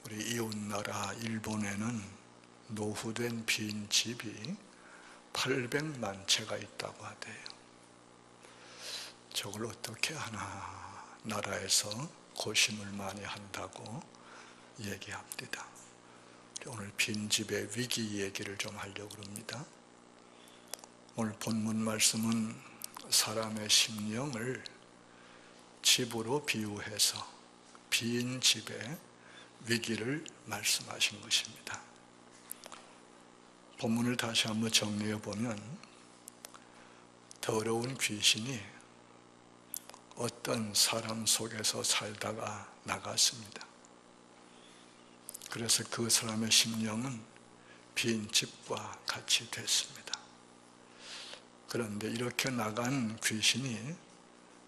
우리 이웃나라 일본에는 노후된 빈 집이 800만 채가 있다고 하대요. 저걸 어떻게 하나 나라에서 고심을 많이 한다고 얘기합니다. 오늘 빈집의 위기 얘기를 좀 하려고 합니다. 오늘 본문 말씀은 사람의 심령을 집으로 비유해서 빈집의 위기를 말씀하신 것입니다. 본문을 다시 한번 정리해 보면 더러운 귀신이 어떤 사람 속에서 살다가 나갔습니다. 그래서 그 사람의 심령은 빈집과 같이 됐습니다. 그런데 이렇게 나간 귀신이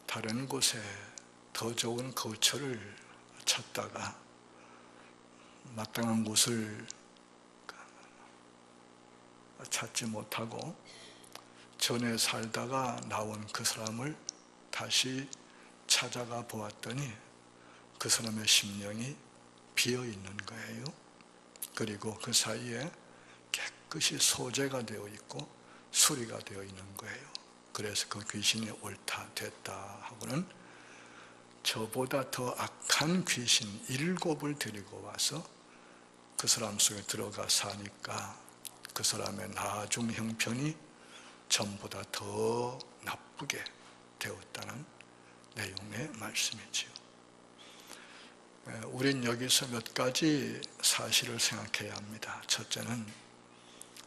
다른 곳에 더 좋은 거처를 찾다가 마땅한 곳을 찾지 못하고 전에 살다가 나온 그 사람을 다시 찾아가 보았더니 그 사람의 심령이 비어 있는 거예요. 그리고 그 사이에 깨끗이 소재가 되어 있고 수리가 되어 있는 거예요. 그래서 그 귀신이 옳다 됐다 하고는 저보다 더 악한 귀신 7을 데리고 와서 그 사람 속에 들어가 사니까 그 사람의 나중 형편이 전보다 더 나쁘게 되었다는 내용의 말씀이지요. 우린 여기서 몇 가지 사실을 생각해야 합니다. 첫째는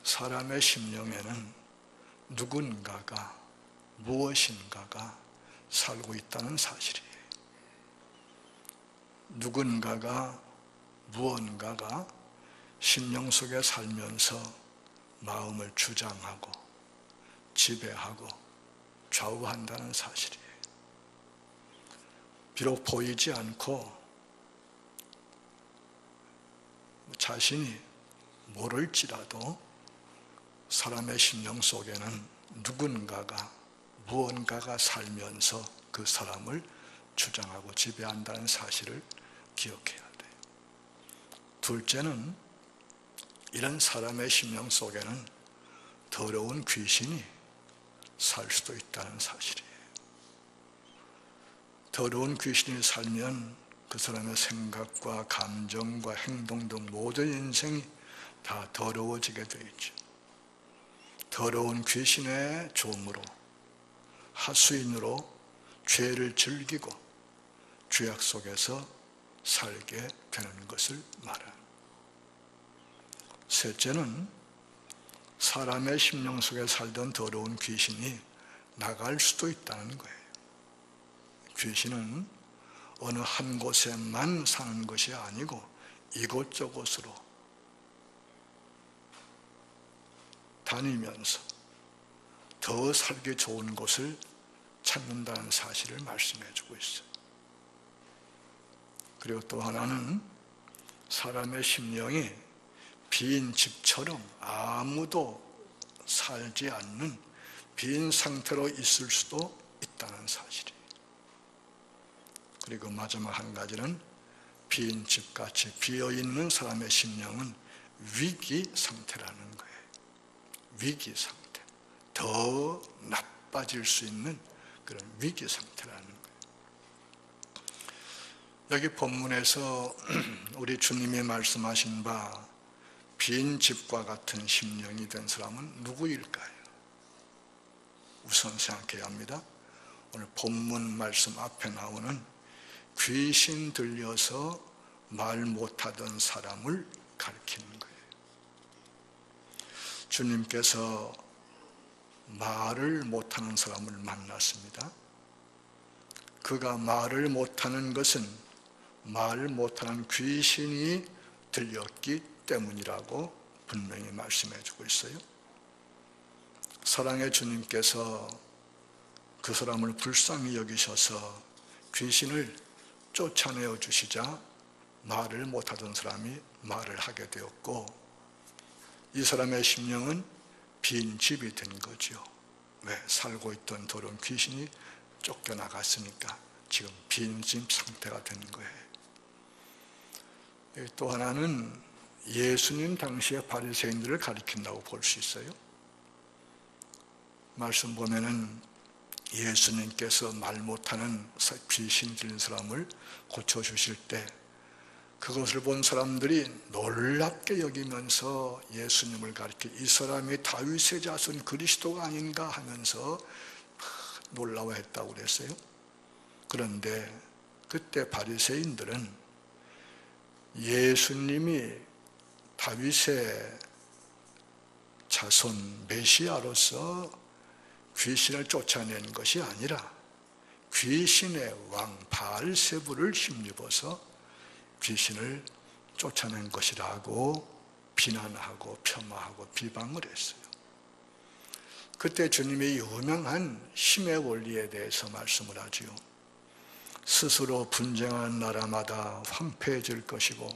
사람의 심령에는 누군가가 무엇인가가 살고 있다는 사실이에요. 누군가가 무언가가 심령 속에 살면서 마음을 주장하고 지배하고 좌우한다는 사실이에요. 비록 보이지 않고 자신이 모를지라도 사람의 심령 속에는 누군가가 무언가가 살면서 그 사람을 주장하고 지배한다는 사실을 기억해야 돼요. 둘째는 이런 사람의 심령 속에는 더러운 귀신이 살 수도 있다는 사실이에요. 더러운 귀신이 살면 그 사람의 생각과 감정과 행동 등 모든 인생이 다 더러워지게 되어 있죠. 더러운 귀신의 종으로 하수인으로 죄를 즐기고 죄악 속에서 살게 되는 것을 말합니다. 셋째는 사람의 심령 속에 살던 더러운 귀신이 나갈 수도 있다는 거예요. 귀신은 어느 한 곳에만 사는 것이 아니고 이곳저곳으로 다니면서 더 살기 좋은 곳을 찾는다는 사실을 말씀해 주고 있어요. 그리고 또 하나는 사람의 심령이 빈 집처럼 아무도 살지 않는 빈 상태로 있을 수도 있다는 사실이에요. 그리고 마지막 한 가지는 빈 집같이 비어있는 사람의 심령은 위기 상태라는 거예요. 위기 상태. 더 나빠질 수 있는 그런 위기 상태라는 거예요. 여기 본문에서 우리 주님이 말씀하신 바 빈 집과 같은 심령이 된 사람은 누구일까요? 우선 생각해야 합니다. 오늘 본문 말씀 앞에 나오는 귀신 들려서 말 못하던 사람을 가리키는 거예요. 주님께서 말을 못하는 사람을 만났습니다. 그가 말을 못하는 것은 말 못하는 귀신이 들렸기 때문이라고 분명히 말씀해 주고 있어요. 사랑의 주님께서 그 사람을 불쌍히 여기셔서 귀신을 쫓아내어 주시자 말을 못하던 사람이 말을 하게 되었고, 이 사람의 심령은 빈 집이 된 거죠. 왜? 살고 있던 더러운 귀신이 쫓겨나갔으니까 지금 빈 집 상태가 된 거예요. 또 하나는 예수님 당시의 바리새인들을 가리킨다고 볼 수 있어요. 말씀 보면은 예수님께서 말 못하는 귀신 들린 사람을 고쳐주실 때 그것을 본 사람들이 놀랍게 여기면서 예수님을 가리켜 이 사람이 다윗의 자손 그리스도가 아닌가 하면서 놀라워했다고 그랬어요. 그런데 그때 바리새인들은 예수님이 다윗의 자손 메시아로서 귀신을 쫓아낸 것이 아니라 귀신의 왕 바알세불을 힘입어서 귀신을 쫓아낸 것이라고 비난하고 폄하하고 비방을 했어요. 그때 주님이 유명한 힘의 원리에 대해서 말씀을 하지요. 스스로 분쟁하는 나라마다 황폐해질 것이고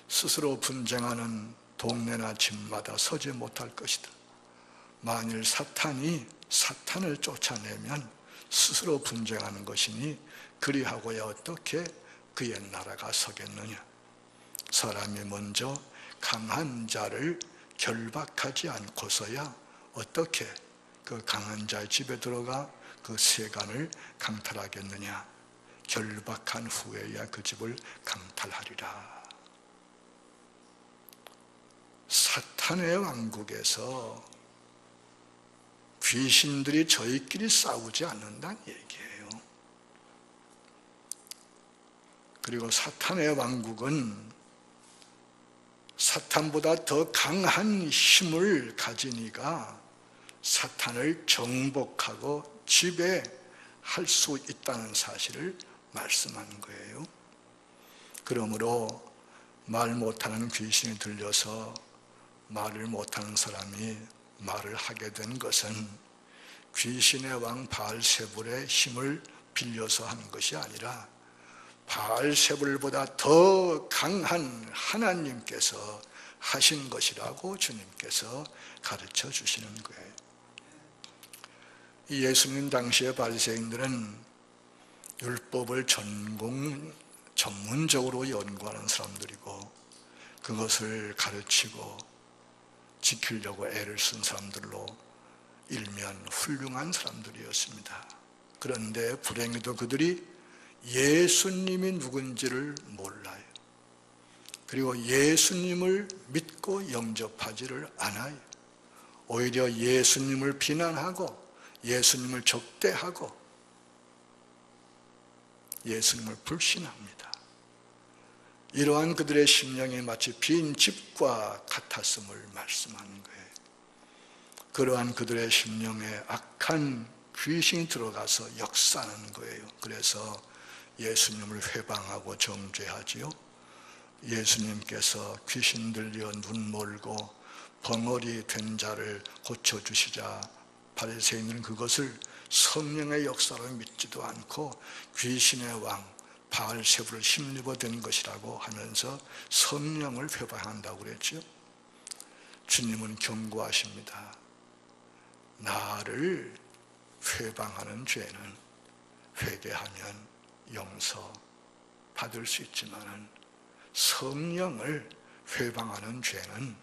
스스로 분쟁하는 동네나 집마다 서지 못할 것이다. 만일 사탄이 사탄을 쫓아내면 스스로 분쟁하는 것이니 그리하고야 어떻게 그의 나라가 서겠느냐. 사람이 먼저 강한 자를 결박하지 않고서야 어떻게 그 강한 자의 집에 들어가 그 세간을 강탈하겠느냐. 결박한 후에야 그 집을 강탈하리라. 사탄의 왕국에서 귀신들이 저희끼리 싸우지 않는다는 얘기예요. 그리고 사탄의 왕국은 사탄보다 더 강한 힘을 가진 이가 사탄을 정복하고 지배할 수 있다는 사실을 말씀하는 거예요. 그러므로 말 못하는 귀신이 들려서 말을 못하는 사람이 말을 하게 된 것은 귀신의 왕 바알세불의 힘을 빌려서 하는 것이 아니라 바알세불보다 더 강한 하나님께서 하신 것이라고 주님께서 가르쳐 주시는 거예요. 예수님 당시의 바리새인들은 율법을 전문적으로 연구하는 사람들이고 그것을 가르치고 지키려고 애를 쓴 사람들로 일면 훌륭한 사람들이었습니다. 그런데 불행히도 그들이 예수님이 누군지를 몰라요. 그리고 예수님을 믿고 영접하지를 않아요. 오히려 예수님을 비난하고 예수님을 적대하고 예수님을 불신합니다. 이러한 그들의 심령이 마치 빈 집과 같았음을 말씀하는 거예요. 그러한 그들의 심령에 악한 귀신이 들어가서 역사하는 거예요. 그래서 예수님을 회방하고 정죄하지요. 예수님께서 귀신 들려 눈 멀고 벙어리 된 자를 고쳐주시자 바리새인들은 그것을 성령의 역사로 믿지도 않고 귀신의 왕 바알세불을 힘입어 된 것이라고 하면서 성령을 회방한다고 그랬죠. 주님은 경고하십니다. 나를 회방하는 죄는 회개하면 용서받을 수 있지만 성령을 회방하는 죄는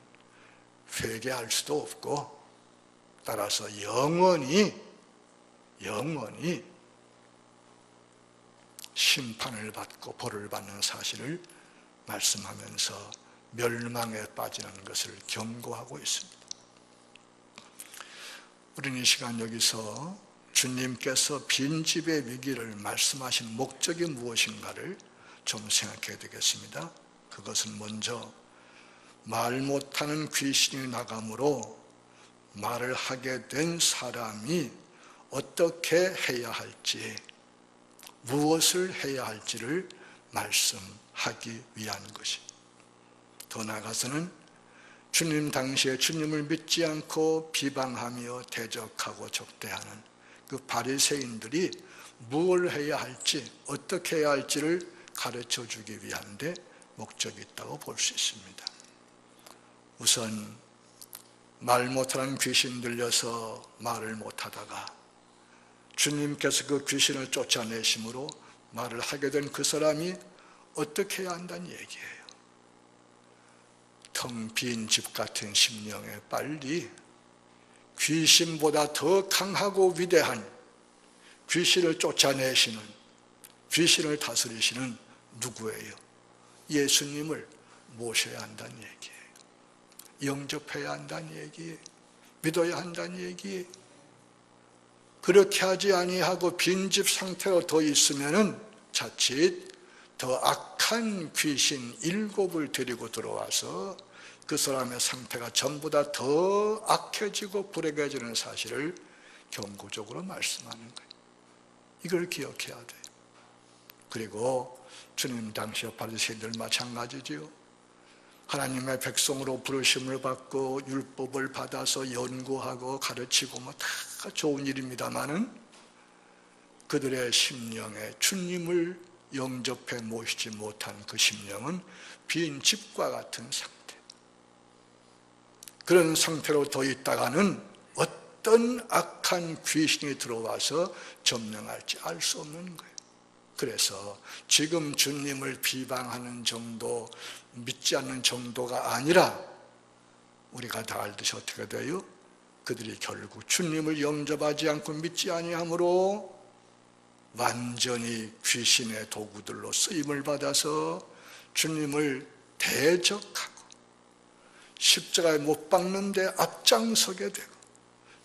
회개할 수도 없고 따라서 영원히 심판을 받고 벌을 받는 사실을 말씀하면서 멸망에 빠지는 것을 경고하고 있습니다. 우리는 이 시간 여기서 주님께서 빈집의 위기를 말씀하신 목적이 무엇인가를 좀 생각해야 되겠습니다. 그것은 먼저 말 못하는 귀신이 나감으로 말을 하게 된 사람이 어떻게 해야 할지, 무엇을 해야 할지를 말씀하기 위한 것이. 더 나아가서는 주님 당시에 주님을 믿지 않고 비방하며 대적하고 적대하는 그 바리새인들이 무엇을 해야 할지, 어떻게 해야 할지를 가르쳐 주기 위한 데 목적이 있다고 볼 수 있습니다. 우선 말 못하는 귀신 들려서 말을 못하다가 주님께서 그 귀신을 쫓아내심으로 말을 하게 된 그 사람이 어떻게 해야 한다는 얘기예요. 텅 빈 집 같은 심령에 빨리 귀신보다 더 강하고 위대한 귀신을 쫓아내시는, 귀신을 다스리시는 누구예요? 예수님을 모셔야 한다는 얘기예요. 영접해야 한다는 얘기예요. 믿어야 한다는 얘기예요. 그렇게 하지 아니하고 빈집 상태로 더 있으면은 자칫 더 악한 귀신 7을 데리고 들어와서 그 사람의 상태가 전보다 더 악해지고 불행해지는 사실을 경고적으로 말씀하는 거예요. 이걸 기억해야 돼요. 그리고 주님 당시 바리새인들 마찬가지지요. 하나님의 백성으로 부르심을 받고 율법을 받아서 연구하고 가르치고 다 좋은 일입니다마는 그들의 심령에 주님을 영접해 모시지 못한 그 심령은 빈 집과 같은 상태. 그런 상태로 더 있다가는 어떤 악한 귀신이 들어와서 점령할지 알 수 없는 거예요. 그래서 지금 주님을 비방하는 정도, 믿지 않는 정도가 아니라 우리가 다 알듯이 어떻게 돼요? 그들이 결국 주님을 영접하지 않고 믿지 아니함으로 완전히 귀신의 도구들로 쓰임을 받아서 주님을 대적하고 십자가에 못 박는데 앞장서게 되고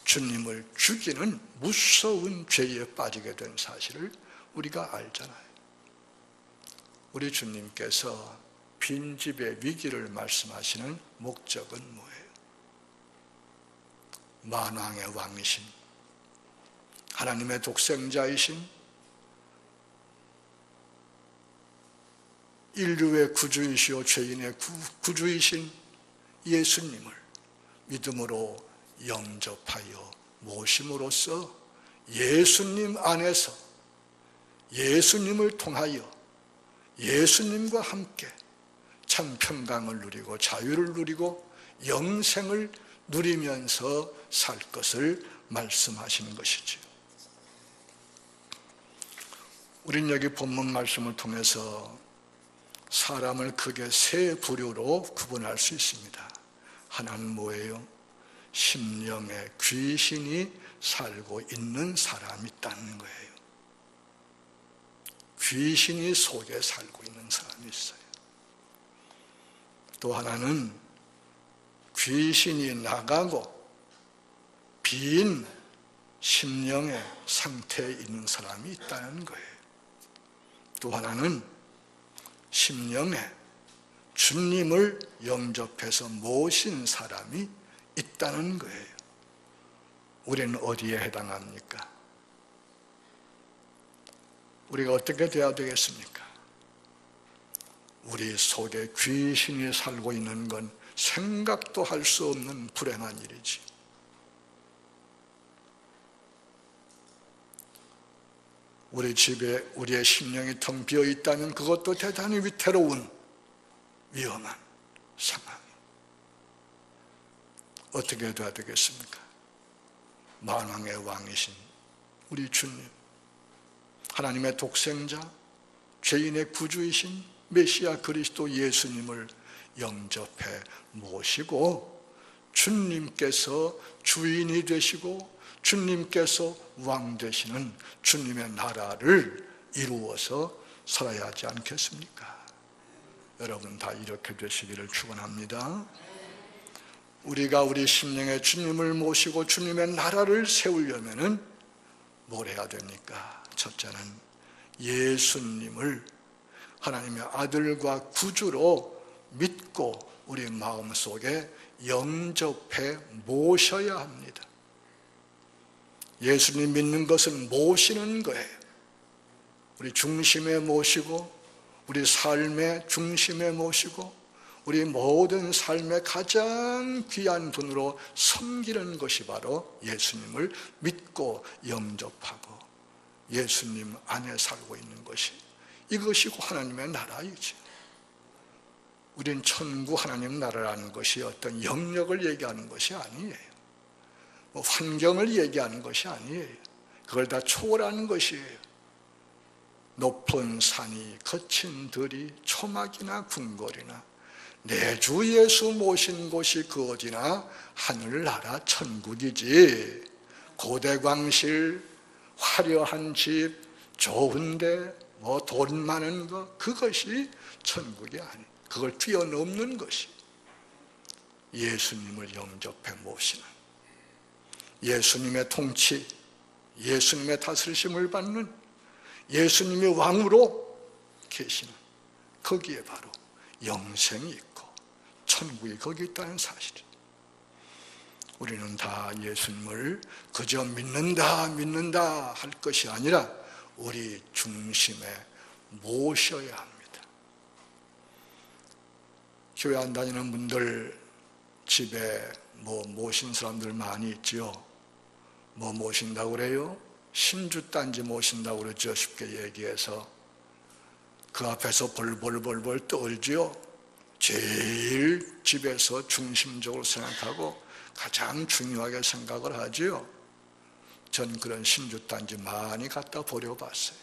주님을 죽이는 무서운 죄에 빠지게 된 사실을 우리가 알잖아요. 우리 주님께서 빈집의 위기를 말씀하시는 목적은 뭐예요? 만왕의 왕이신 하나님의 독생자이신 인류의 구주이시오 죄인의 구주이신 예수님을 믿음으로 영접하여 모심으로써 예수님 안에서 예수님을 통하여 예수님과 함께 참 평강을 누리고 자유를 누리고 영생을 누리면서 살 것을 말씀하시는 것이지요. 우린 여기 본문 말씀을 통해서 사람을 크게 세 부류로 구분할 수 있습니다. 하나는 뭐예요? 심령에 귀신이 살고 있는 사람이 있다는 거예요. 귀신이 속에 살고 있는 사람이 있어요. 또 하나는 귀신이 나가고 빈 심령의 상태에 있는 사람이 있다는 거예요. 또 하나는 심령에 주님을 영접해서 모신 사람이 있다는 거예요. 우리는 어디에 해당합니까? 우리가 어떻게 돼야 되겠습니까? 우리 속에 귀신이 살고 있는 건 생각도 할 수 없는 불행한 일이지. 우리 집에 우리의 심령이 텅 비어 있다면 그것도 대단히 위태로운 위험한 상황. 어떻게 돼야 되겠습니까? 만왕의 왕이신 우리 주님, 하나님의 독생자, 죄인의 구주이신 메시아 그리스도 예수님을 영접해 모시고 주님께서 주인이 되시고 주님께서 왕 되시는 주님의 나라를 이루어서 살아야 하지 않겠습니까? 여러분 다 이렇게 되시기를 축원합니다. 우리가 우리 심령에 주님을 모시고 주님의 나라를 세우려면은 뭘 해야 됩니까? 첫째는 예수님을 하나님의 아들과 구주로 믿고 우리 마음속에 영접해 모셔야 합니다. 예수님 믿는 것은 모시는 거예요. 우리 중심에 모시고 우리 삶의 중심에 모시고 우리 모든 삶의 가장 귀한 분으로 섬기는 것이 바로 예수님을 믿고 영접하고 예수님 안에 살고 있는 것이, 이것이 하나님의 나라이죠. 우린 천국 하나님 나라라는 것이 어떤 영역을 얘기하는 것이 아니에요. 환경을 얘기하는 것이 아니에요. 그걸 다 초월하는 것이에요. 높은 산이, 거친 들이, 초막이나 궁궐이나 내 주 예수 모신 곳이 그 어디나 하늘나라 천국이지. 고대광실, 화려한 집, 좋은데 뭐 돈 많은 거, 그것이 천국이 아니. 그걸 뛰어넘는 것이 예수님을 영접해 모시는, 예수님의 통치, 예수님의 다스리심을 받는, 예수님이 왕으로 계시는, 거기에 바로 영생이 있고 천국이 거기 있다는 사실이에요. 우리는 다 예수님을 그저 믿는다 할 것이 아니라 우리 중심에 모셔야 합니다. 교회 안 다니는 분들 집에 모신 사람들 많이 있지요. 모신다고 그래요? 신주단지 모신다고 그러죠. 쉽게 얘기해서. 그 앞에서 벌벌 떨지요. 제일 집에서 중심적으로 생각하고 가장 중요하게 생각을 하지요. 전 그런 신주단지 많이 갖다 버려봤어요.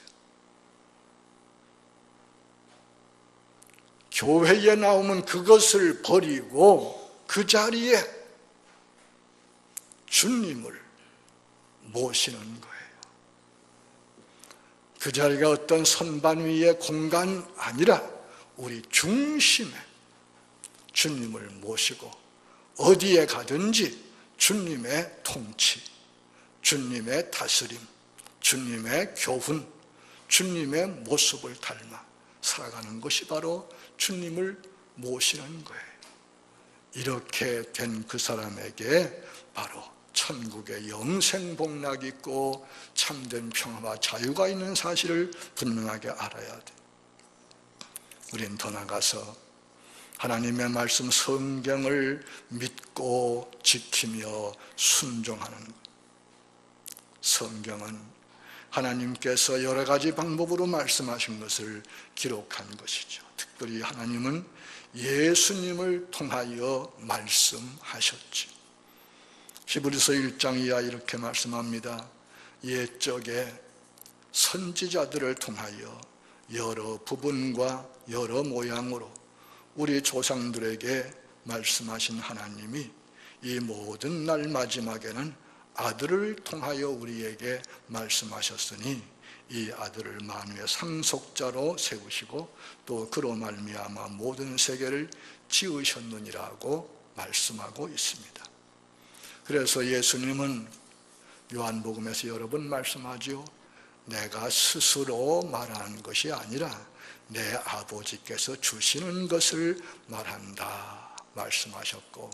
교회에 나오면 그것을 버리고 그 자리에 주님을 모시는 거예요. 그 자리가 어떤 선반 위의 공간 아니라 우리 중심에 주님을 모시고 어디에 가든지 주님의 통치, 주님의 다스림, 주님의 교훈, 주님의 모습을 닮아 살아가는 것이 바로 주님을 모시는 거예요. 이렇게 된 그 사람에게 바로 천국의 영생 복락이 있고 참된 평화와 자유가 있는 사실을 분명하게 알아야 돼요. 우린 더 나가서 하나님의 말씀 성경을 믿고 지키며 순종하는 것. 성경은 하나님께서 여러 가지 방법으로 말씀하신 것을 기록한 것이죠. 특별히 하나님은 예수님을 통하여 말씀하셨지. 히브리서 1장 이하 이렇게 말씀합니다. 옛적에 선지자들을 통하여 여러 부분과 여러 모양으로 우리 조상들에게 말씀하신 하나님이 이 모든 날 마지막에는 아들을 통하여 우리에게 말씀하셨으니 이 아들을 만유의 상속자로 세우시고 또 그로 말미암아 모든 세계를 지으셨느니라고 말씀하고 있습니다. 그래서 예수님은 요한복음에서 여러 번 말씀하죠. 내가 스스로 말하는 것이 아니라 내 아버지께서 주시는 것을 말한다 말씀하셨고,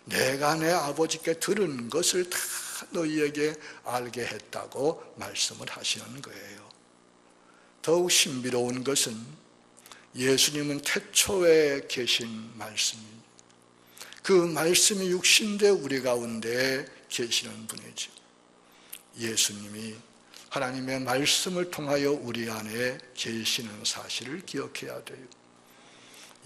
내가 내 아버지께 들은 것을 다 너희에게 알게 했다고 말씀을 하시는 거예요. 더욱 신비로운 것은 예수님은 태초에 계신 말씀입니다. 그 말씀이 육신되 우리 가운데 계시는 분이죠. 예수님이 하나님의 말씀을 통하여 우리 안에 계시는 사실을 기억해야 돼요.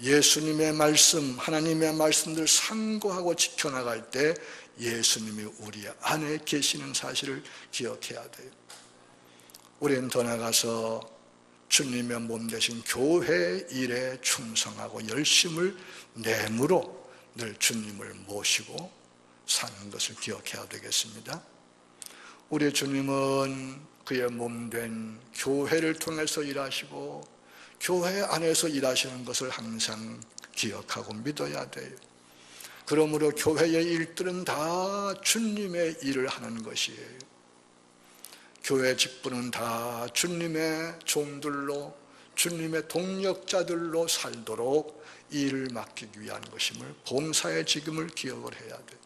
예수님의 말씀, 하나님의 말씀들 상고하고 지켜나갈 때 예수님이 우리 안에 계시는 사실을 기억해야 돼요. 우리는 더 나가서 주님의 몸 되신 교회 일에 충성하고 열심을 내므로 늘 주님을 모시고 사는 것을 기억해야 되겠습니다. 우리 주님은 그의 몸 된 교회를 통해서 일하시고 교회 안에서 일하시는 것을 항상 기억하고 믿어야 돼요. 그러므로 교회의 일들은 다 주님의 일을 하는 것이에요. 교회 직분은 다 주님의 종들로, 주님의 동력자들로 살도록 일을 맡기기 위한 것임을, 봉사의 직임을 기억을 해야 돼요.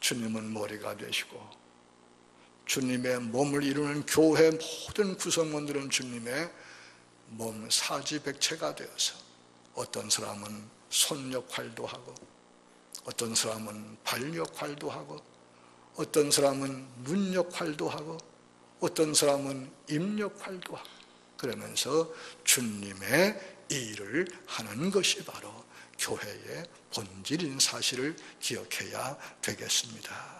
주님은 머리가 되시고 주님의 몸을 이루는 교회 모든 구성원들은 주님의 몸 사지백체가 되어서 어떤 사람은 손 역할도 하고 어떤 사람은 발 역할도 하고 어떤 사람은 눈 역할도 하고 어떤 사람은 입 역할도 하고 그러면서 주님의 일을 하는 것이 바로 교회의 본질인 사실을 기억해야 되겠습니다.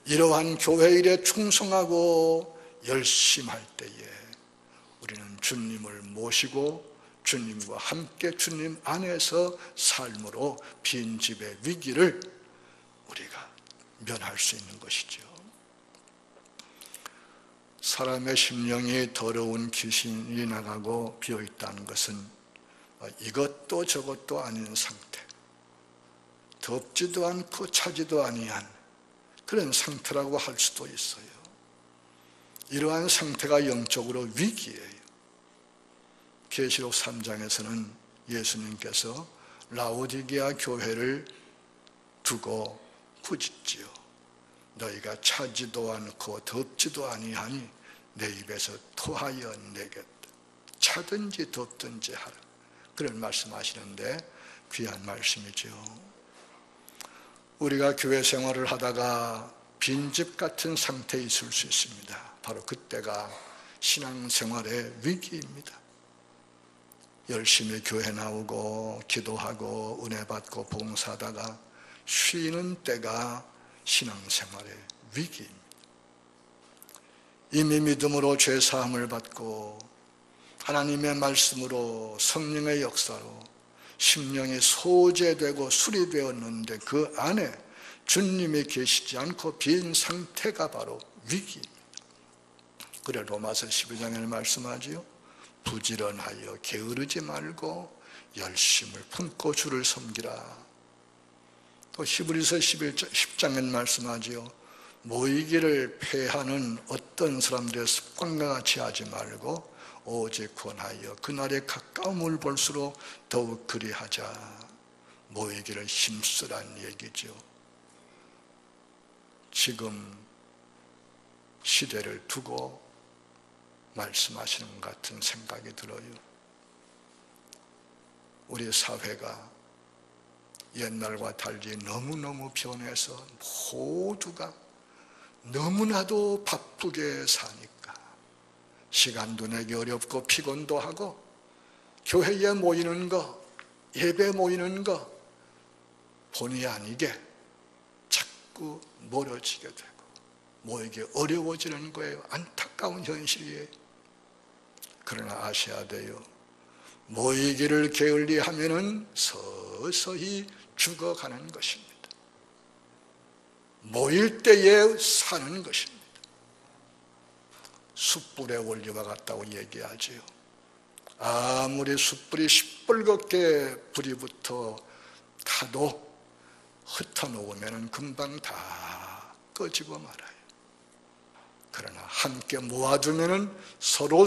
이러한 교회 일에 충성하고 열심할 때에 우리는 주님을 모시고 주님과 함께 주님 안에서 삶으로 빈집의 위기를 우리가 면할 수 있는 것이죠. 사람의 심령이 더러운 귀신이 나가고 비어있다는 것은 이것도 저것도 아닌 상태, 덥지도 않고 차지도 아니한 그런 상태라고 할 수도 있어요. 이러한 상태가 영적으로 위기예요. 계시록 3장에서는 예수님께서 라오디게아 교회를 두고 꾸짖지요. 너희가 차지도 않고 덥지도 아니하니 내 입에서 토하여 내겠다. 차든지 덥든지 하라. 그런 말씀하시는데 귀한 말씀이죠. 우리가 교회 생활을 하다가 빈집 같은 상태에 있을 수 있습니다. 바로 그때가 신앙생활의 위기입니다. 열심히 교회 나오고 기도하고 은혜 받고 봉사하다가 쉬는 때가 신앙생활의 위기입니다. 이미 믿음으로 죄사함을 받고 하나님의 말씀으로 성령의 역사로 심령이 소재되고 수리되었는데 그 안에 주님이 계시지 않고 빈 상태가 바로 위기입니다. 그래 로마서 12장에 말씀하지요. 부지런하여 게으르지 말고 열심을 품고 주를 섬기라. 또 히브리서 10장에 말씀하지요. 모이기를 패하는 어떤 사람들의 습관과 같이 하지 말고 오직 권하여 그날의 가까움을 볼수록 더욱 그리하자. 모이기를 힘쓰란 얘기죠. 지금 시대를 두고 말씀하시는 것 같은 생각이 들어요. 우리 사회가 옛날과 달리 너무너무 변해서 모두가 너무나도 바쁘게 사니까 시간도 내기 어렵고 피곤도 하고 교회에 모이는 거, 예배 모이는 거 본의 아니게 자꾸 멀어지게 되고 모이기 어려워지는 거예요. 안타까운 현실이에요. 그러나 아셔야 돼요. 모이기를 게을리하면은 서서히 죽어가는 것입니다. 모일 때에 사는 것입니다. 숯불의 원리와 같다고 얘기하지요. 아무리 숯불이 시뻘겋게 불이 붙어 타도 흩어놓으면 금방 다 꺼지고 말아요. 그러나 함께 모아두면 서로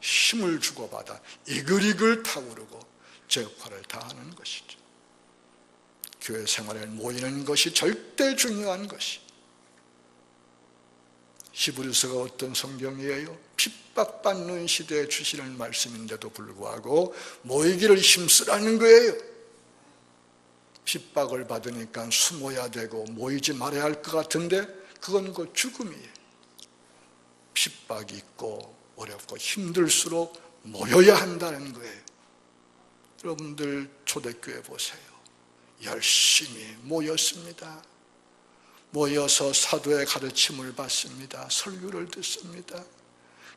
힘을 주고받아 이글이글 타오르고 제 역할을 다하는 것이죠. 교회 생활에 모이는 것이 절대 중요한 것이. 히브리서가 어떤 성경이에요? 핍박받는 시대에 주시는 말씀인데도 불구하고 모이기를 힘쓰라는 거예요. 핍박을 받으니까 숨어야 되고 모이지 말아야 할 것 같은데 그건 그 죽음이에요. 핍박이 있고 어렵고 힘들수록 모여야 한다는 거예요. 여러분들 초대교회 보세요. 열심히 모였습니다. 모여서 사도의 가르침을 받습니다. 설교를 듣습니다.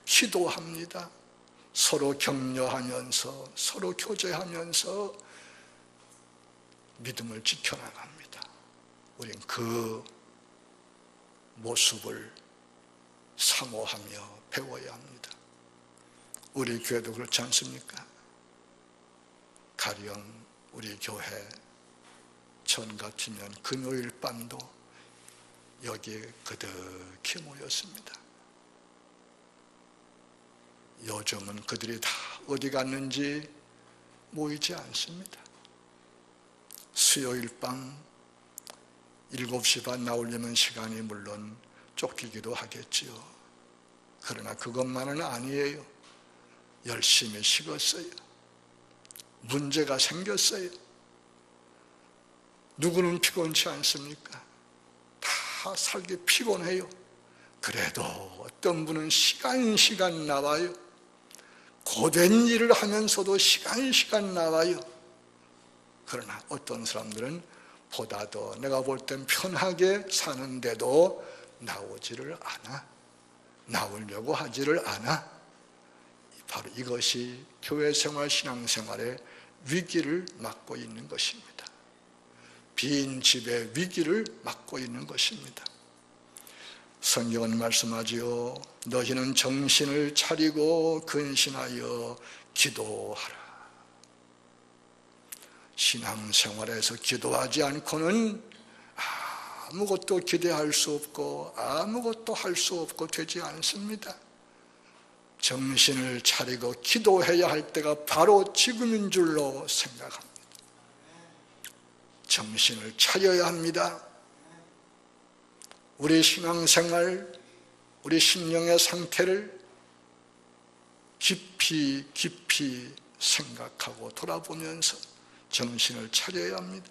기도합니다. 서로 격려하면서 서로 교제하면서 믿음을 지켜나갑니다. 우린 그 모습을 사모하며 배워야 합니다. 우리 교회도 그렇지 않습니까? 가령 우리 교회 전 같으면 금요일 밤도 여기에 그득히 모였습니다. 요즘은 그들이 다 어디 갔는지 모이지 않습니다. 수요일 밤 7시 반 나오려면 시간이 물론 쫓기기도 하겠지요. 그러나 그것만은 아니에요. 열심히 식었어요. 문제가 생겼어요. 누구는 피곤치 않습니까? 다 살기 피곤해요. 그래도 어떤 분은 시간 나와요. 고된 일을 하면서도 시간 나와요. 그러나 어떤 사람들은 보다 더 내가 볼 땐 편하게 사는데도 나오지를 않아. 나오려고 하지를 않아. 바로 이것이 교회생활, 신앙생활의 위기를 맞고 있는 것입니다. 빈 집의 위기를 맞고 있는 것입니다. 성경은 말씀하지요. 너희는 정신을 차리고 근신하여 기도하라. 신앙생활에서 기도하지 않고는 아무것도 기대할 수 없고 아무것도 할 수 없고 되지 않습니다. 정신을 차리고 기도해야 할 때가 바로 지금인 줄로 생각합니다. 정신을 차려야 합니다. 우리 신앙생활, 우리 심령의 상태를 깊이 생각하고 돌아보면서 정신을 차려야 합니다.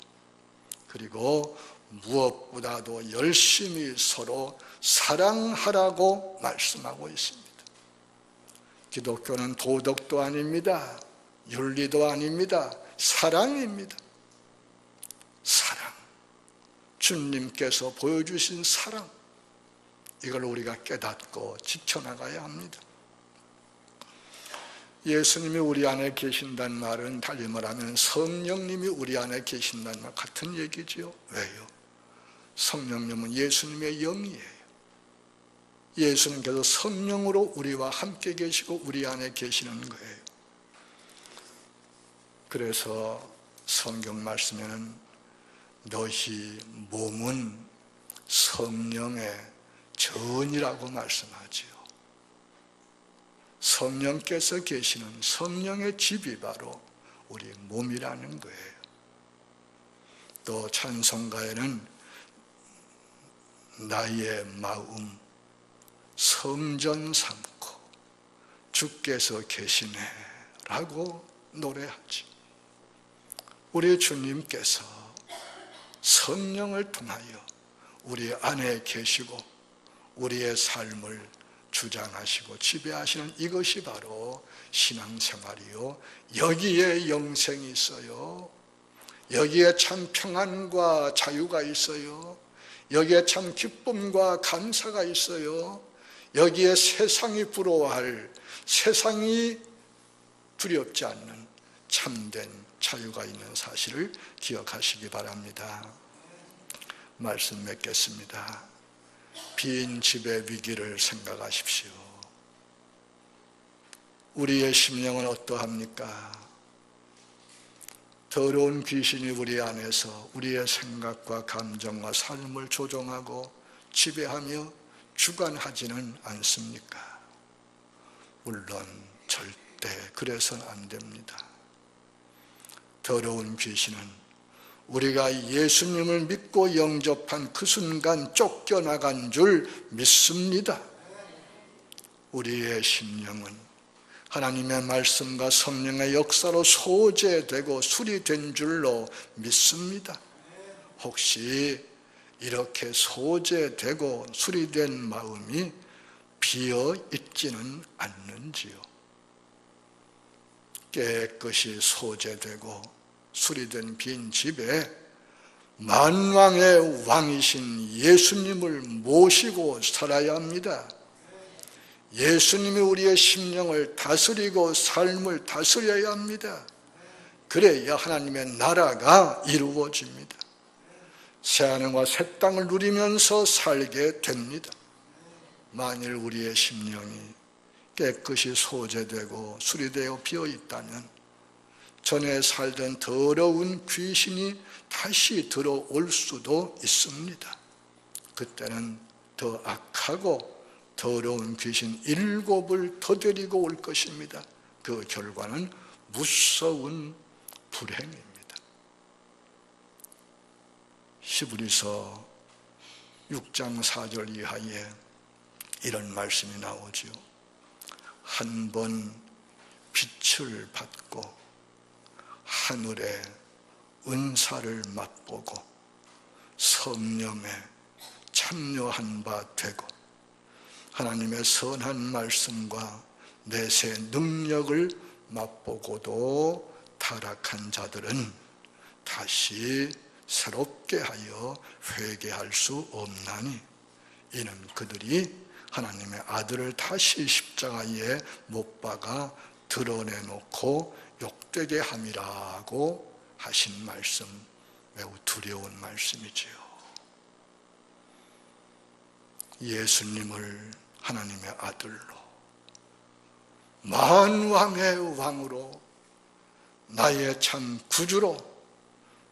그리고 무엇보다도 열심히 서로 사랑하라고 말씀하고 있습니다. 기독교는 도덕도 아닙니다. 윤리도 아닙니다. 사랑입니다. 사랑. 주님께서 보여주신 사랑. 이걸 우리가 깨닫고 지켜나가야 합니다. 예수님이 우리 안에 계신다는 말은 달리 말하면 성령님이 우리 안에 계신다는 말 같은 얘기지요. 왜요? 성령님은 예수님의 영이에요. 예수님께서 성령으로 우리와 함께 계시고 우리 안에 계시는 거예요. 그래서 성경 말씀에는 너희 몸은 성령의 전이라고 말씀하지요. 성령께서 계시는 성령의 집이 바로 우리 몸이라는 거예요. 또 찬송가에는 나의 마음 성전 삼고 주께서 계시네 라고 노래하지. 우리 주님께서 성령을 통하여 우리 안에 계시고 우리의 삶을 주장하시고 지배하시는 이것이 바로 신앙생활이요. 여기에 영생이 있어요. 여기에 참 평안과 자유가 있어요. 여기에 참 기쁨과 감사가 있어요. 여기에 세상이 부러워할, 세상이 두렵지 않는 참된 자유가 있는 사실을 기억하시기 바랍니다. 말씀 맺겠습니다. 빈 집의 위기를 생각하십시오. 우리의 심령은 어떠합니까? 더러운 귀신이 우리 안에서 우리의 생각과 감정과 삶을 조종하고 지배하며 주관하지는 않습니까? 물론 절대 그래서는 안 됩니다. 더러운 귀신은 우리가 예수님을 믿고 영접한 그 순간 쫓겨나간 줄 믿습니다. 우리의 심령은 하나님의 말씀과 성령의 역사로 소재되고 수리된 줄로 믿습니다. 혹시 이렇게 소재되고 수리된 마음이 비어 있지는 않는지요? 깨끗이 소재되고 수리된 빈 집에 만왕의 왕이신 예수님을 모시고 살아야 합니다. 예수님이 우리의 심령을 다스리고 삶을 다스려야 합니다. 그래야 하나님의 나라가 이루어집니다. 새하늘과 새 땅을 누리면서 살게 됩니다. 만일 우리의 심령이 깨끗이 소재되고 수리되어 비어 있다면 전에 살던 더러운 귀신이 다시 들어올 수도 있습니다. 그때는 더 악하고 더러운 귀신 7을 더 데리고 올 것입니다. 그 결과는 무서운 불행입니다. 히브리서 6장 4절 이하에 이런 말씀이 나오죠. 한 번 빛을 받고 하늘의 은사를 맛보고 성령에 참여한 바 되고 하나님의 선한 말씀과 내세 능력을 맛보고도 타락한 자들은 다시 새롭게 하여 회개할 수 없나니 이는 그들이 하나님의 아들을 다시 십자가에 못 박아 드러내놓고 욕되게 함이라고 하신 말씀, 매우 두려운 말씀이지요. 예수님을 하나님의 아들로, 만왕의 왕으로, 나의 참 구주로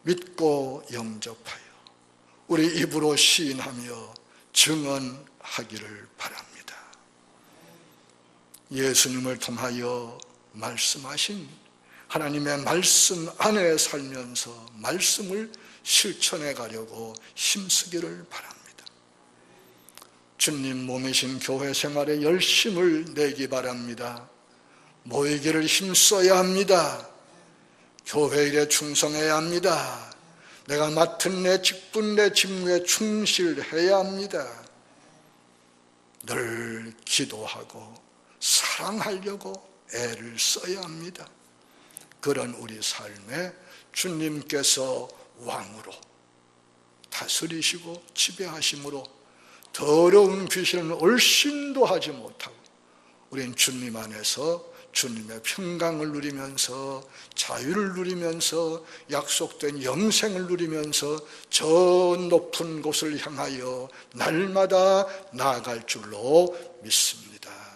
믿고 영접하여 우리 입으로 시인하며 증언하기를 바랍니다. 예수님을 통하여 말씀하신 하나님의 말씀 안에 살면서 말씀을 실천해 가려고 힘쓰기를 바랍니다. 주님 몸이신 교회 생활에 열심을 내기 바랍니다. 모이기를 힘써야 합니다. 교회 일에 충성해야 합니다. 내가 맡은 내 직분, 내 직무에 충실해야 합니다. 늘 기도하고 사랑하려고 애를 써야 합니다. 그런 우리 삶에 주님께서 왕으로 다스리시고 지배하심으로 더러운 귀신은 얼씬도 하지 못하고 우린 주님 안에서 주님의 평강을 누리면서 자유를 누리면서 약속된 영생을 누리면서 저 높은 곳을 향하여 날마다 나아갈 줄로 믿습니다.